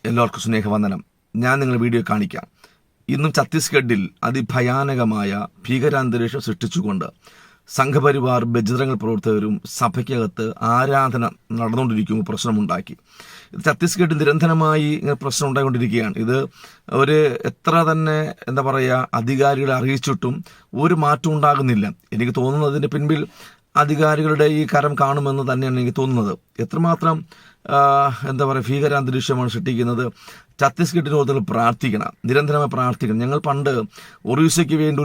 എല്ലാവർക്കും സ്നേഹവന്ദനം. ഞാൻ നിങ്ങളെ വീഡിയോ കാണിക്കാം. ഇന്നും ഛത്തീസ്ഗഡിൽ അതിഭയാനകമായ ഭീകരാന്തരീക്ഷം സൃഷ്ടിച്ചുകൊണ്ട് സംഘപരിവാർ ബജ്രംഗ് പ്രവർത്തകരും സഭയ്ക്കകത്ത് ആരാധന നടന്നുകൊണ്ടിരിക്കുമ്പോൾ പ്രശ്നമുണ്ടാക്കി. ഇത് ഛത്തീസ്ഗഡിൽ നിരന്തരമായി പ്രശ്നം ഉണ്ടായിക്കൊണ്ടിരിക്കുകയാണ്. ഇത് ഒരു എത്ര തന്നെ അധികാരികളെ അറിയിച്ചിട്ടും ഒരു മാറ്റം ഉണ്ടാകുന്നില്ല. എനിക്ക് തോന്നുന്നത് അതിൻ്റെ പിൻപിൽ അധികാരികളുടെ ഈ കരം കാണുമെന്ന് തന്നെയാണ് എനിക്ക് തോന്നുന്നത്. എത്രമാത്രം ഭീകരാന്തരീക്ഷമാണ് സൃഷ്ടിക്കുന്നത്. ഛത്തീസ്ഗഡിന് ഓർത്ത് പ്രാർത്ഥിക്കണം, നിരന്തരമായി പ്രാർത്ഥിക്കണം. ഞങ്ങൾ പണ്ട് ഒറീസയ്ക്ക് വേണ്ടി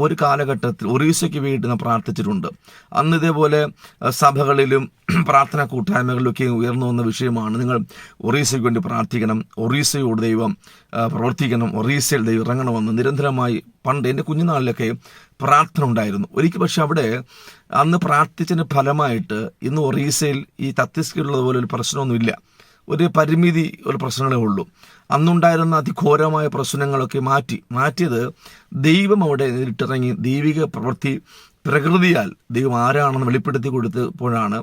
ഒരു കാലഘട്ടത്തിൽ ഒറീസയ്ക്ക് വേണ്ടി നാം പ്രാർത്ഥിച്ചിട്ടുണ്ട്. അന്ന് ഇതേപോലെ സഭകളിലും പ്രാർത്ഥനാ കൂട്ടായ്മകളിലൊക്കെ ഉയർന്നു വന്ന വിഷയമാണ്. നിങ്ങൾ ഒറീസയ്ക്ക് വേണ്ടി പ്രാർത്ഥിക്കണം, ഒറീസയോട് ദൈവം പ്രവർത്തിക്കണം, ഒറീസയിൽ ദൈവം ഇറങ്ങണമെന്ന് നിരന്തരമായി പണ്ട് എൻ്റെ കുഞ്ഞുനാളിലൊക്കെ പ്രാർത്ഥന ഉണ്ടായിരുന്നു. ഒരിക്കൽ പക്ഷെ അവിടെ അന്ന് പ്രാർത്ഥിച്ചതിന് ഫലമായിട്ട് ഇന്ന് ഒറീസയിൽ ഈ ഛത്തീസ്ഗഡിലുള്ളതുപോലെ ഒരു പ്രശ്നമൊന്നുമില്ല. ഒരു പരിമിതി ഒരു പ്രശ്നങ്ങളേ ഉള്ളൂ. അന്നുണ്ടായിരുന്ന അതിഘോരമായ പ്രശ്നങ്ങളൊക്കെ മാറ്റിയത് ദൈവം അവിടെ നേരിട്ടിറങ്ങി ദൈവിക പ്രവൃത്തി പ്രകൃതിയാൽ ദൈവം ആരാണെന്ന് വെളിപ്പെടുത്തി കൊടുത്തപ്പോഴാണ്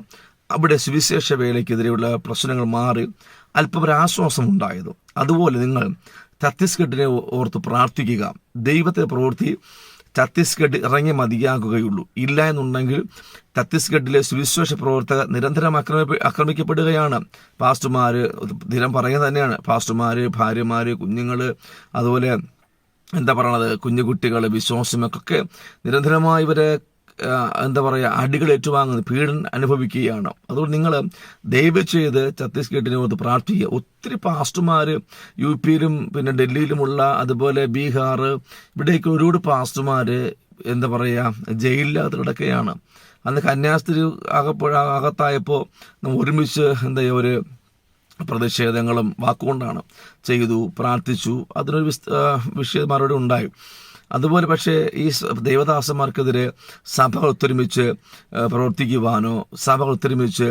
അവിടെ സുവിശേഷ വേലയ്ക്കെതിരെയുള്ള പ്രശ്നങ്ങൾ മാറി അല്പം ഒരു ആശ്വാസം ഉണ്ടായത്. അതുപോലെ നിങ്ങൾ ഛത്തീസ്ഗഡിനെ ഓർത്ത് പ്രാർത്ഥിക്കുക. ദൈവത്തെ പ്രവൃത്തി ഛത്തീസ്ഗഡ് ഇറങ്ങി മതിയാകുകയുള്ളൂ. ഇല്ല എന്നുണ്ടെങ്കിൽ ഛത്തീസ്ഗഡിലെ സുവിശേഷ പ്രവർത്തകർ നിരന്തരം ആക്രമിക്കപ്പെടുകയാണ്. പാസ്റ്റർമാർ സ്ഥിരം പറയുന്നത് തന്നെയാണ്. പാസ്റ്റർമാർ, ഭാര്യമാർ, കുഞ്ഞുങ്ങൾ, അതുപോലെ കുഞ്ഞു കുട്ടികൾ, വിശ്വാസികൾക്കൊക്കെ നിരന്തരമായി ഇവരെ അടികൾ ഏറ്റുവാങ്ങുന്നത്, പീഡനം അനുഭവിക്കുകയാണ്. അതുകൊണ്ട് നിങ്ങൾ ദയവ് ചെയ്ത് ഛത്തീസ്ഗഡിനെ ഓർത്ത് പ്രാർത്ഥിക്കുക. ഒത്തിരി പാസ്റ്റർമാർ യു പിയിലും പിന്നെ ഡൽഹിയിലുമുള്ള, അതുപോലെ ബീഹാർ, ഇവിടേക്ക് ഒരുപാട് പാസ്റ്റർമാർ ജയിലിനകത്ത് കിടക്കുകയാണ്. അന്ന് കന്യാസ്ത്രീ അകത്തായപ്പോൾ നമ്മൾ ഒരുമിച്ച് ഒരു പ്രതിഷേധങ്ങളും വാക്കുകൊണ്ടാണ് ചെയ്തു, പ്രാർത്ഥിച്ചു. അതിനൊരു വിഷയം മറുപടി ഉണ്ടായി. അതുപോലെ പക്ഷേ ഈ ദേവദാസന്മാർക്കെതിരെ സഭകൾ ഒത്തൊരുമിച്ച് പ്രവർത്തിക്കുവാനോ, സഭകൾ ഒത്തൊരുമിച്ച്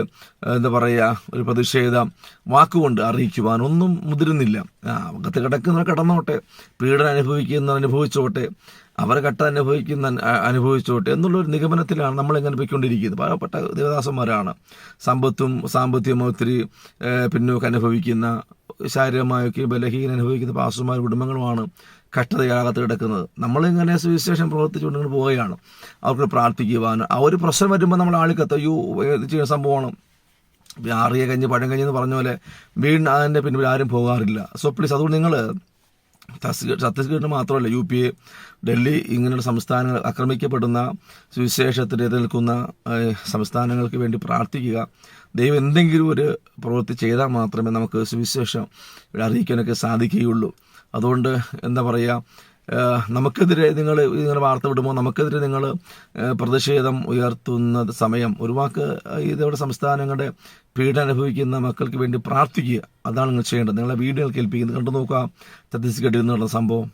ഒരു പ്രതിഷേധം വാക്കുകൊണ്ട് അറിയിക്കുവാനോ ഒന്നും മുതിരുന്നില്ല. അകത്ത് കിടക്കുന്നവർ കിടന്നോട്ടെ, പീഡനം അനുഭവിച്ചോട്ടെ, അവരെ അനുഭവിച്ചോട്ടെ എന്നുള്ളൊരു നിഗമനത്തിലാണ് നമ്മളിങ്ങനെ പോയിക്കൊണ്ടിരിക്കുന്നത്. പാവപ്പെട്ട ദേവദാസന്മാരാണ്. സാമ്പത്തികമായി ഒത്തിരി പിന്നോക്കം അനുഭവിക്കുന്ന, ശാരീരികമായൊക്കെ ബലഹീനം അനുഭവിക്കുന്ന പാസ്റ്റർമാർ കുടുംബങ്ങളുമാണ് കഷ്ടതയാകത്ത് കിടക്കുന്നത്. നമ്മളിങ്ങനെ സുവിശേഷം പ്രവർത്തിച്ചുകൊണ്ട് പോവുകയാണ്. അവർക്ക് പ്രാർത്ഥിക്കുവാൻ ആ ഒരു പ്രശ്നം വരുമ്പോൾ നമ്മൾ ആളിക്കത്ത് ചെയ്യുന്ന സംഭവമാണ്. ആറിയ കഞ്ഞ് പഴം കഞ്ഞെന്ന് പറഞ്ഞ പോലെ വീണ്ടും അതിൻ്റെ പിന്നിൽ ആരും പോകാറില്ല. സോ പ്ലീസ്, അതുകൊണ്ട് നിങ്ങൾ ഛത്തീസ്ഗഡിന് മാത്രമല്ല, യു പി, ഡൽഹി, ഇങ്ങനെയുള്ള സംസ്ഥാനങ്ങൾ ആക്രമിക്കപ്പെടുന്ന സുവിശേഷത്തിൽ നിൽക്കുന്ന സംസ്ഥാനങ്ങൾക്ക് വേണ്ടി പ്രാർത്ഥിക്കുക. ദൈവം എന്തെങ്കിലും ഒരു പ്രവൃത്തി ചെയ്താൽ മാത്രമേ നമുക്ക് സുവിശേഷം അറിയിക്കാനൊക്കെ സാധിക്കുകയുള്ളൂ. അതുകൊണ്ട് നമുക്കെതിരെ നിങ്ങൾ വാർത്ത വിടുമ്പോൾ നമുക്കെതിരെ നിങ്ങൾ പ്രതിഷേധം ഉയർത്തുന്ന സമയം ഒരു വാക്ക് ഇതോടെ സംസ്ഥാനങ്ങളുടെ പീഡനം അനുഭവിക്കുന്ന മക്കൾക്ക് വേണ്ടി പ്രാർത്ഥിക്കുക. അതാണ് നിങ്ങൾ ചെയ്യേണ്ടത്. നിങ്ങളെ വീഡിയോ കേൾപ്പിക്കുന്നത് കണ്ടു നോക്കുക. ഛത്തീസ്ഗഡിൽ നിന്നുള്ള സംഭവം